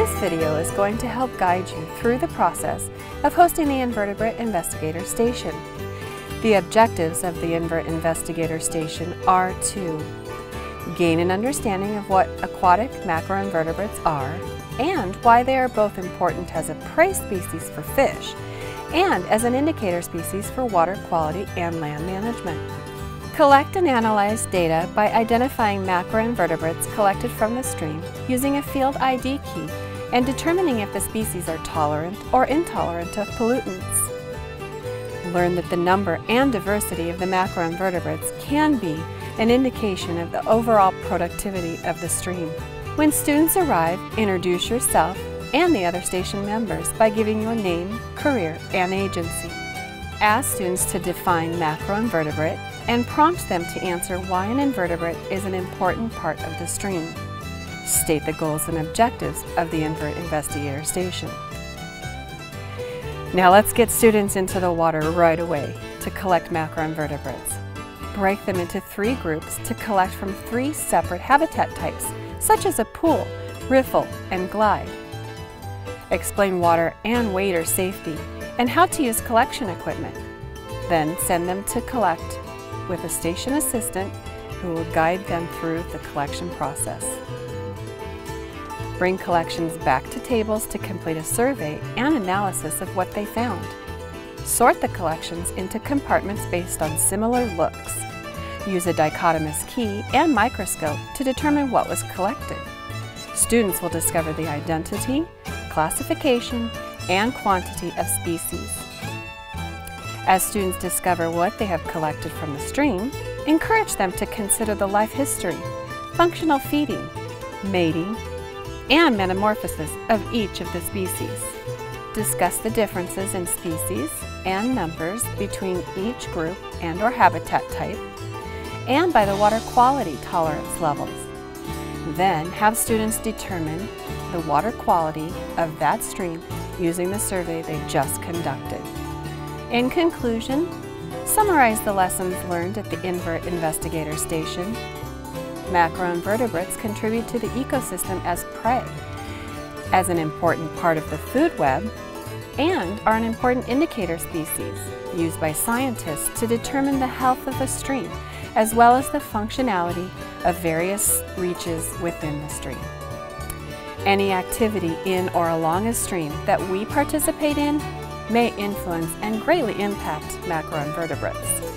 This video is going to help guide you through the process of hosting the Invertebrate Investigator Station. The objectives of the Investigator Station are to gain an understanding of what aquatic macroinvertebrates are and why they are both important as a prey species for fish and as an indicator species for water quality and land management. Collect and analyze data by identifying macroinvertebrates collected from the stream using a field ID key and determining if the species are tolerant or intolerant of pollutants. Learn that the number and diversity of the macroinvertebrates can be an indication of the overall productivity of the stream. When students arrive, introduce yourself and the other station members by giving your name, career, and agency. Ask students to define macroinvertebrate and prompt them to answer why an invertebrate is an important part of the stream. State the goals and objectives of the Investigator Station. Now let's get students into the water right away to collect macroinvertebrates. Break them into 3 groups to collect from 3 separate habitat types, such as a pool, riffle, and glide. Explain water and wader safety and how to use collection equipment. Then send them to collect with a station assistant who will guide them through the collection process. Bring collections back to tables to complete a survey and analysis of what they found. Sort the collections into compartments based on similar looks. Use a dichotomous key and microscope to determine what was collected. Students will discover the identity, classification, and quantity of species. As students discover what they have collected from the stream, encourage them to consider the life history, functional feeding, mating, and metamorphosis of each of the species. Discuss the differences in species and numbers between each group and/or habitat type, and by the water quality tolerance levels. Then have students determine the water quality of that stream using the survey they just conducted. In conclusion, summarize the lessons learned at the Investigator Station. Macroinvertebrates contribute to the ecosystem as prey, as an important part of the food web, and are an important indicator species used by scientists to determine the health of a stream, as well as the functionality of various reaches within the stream. Any activity in or along a stream that we participate in may influence and greatly impact macroinvertebrates.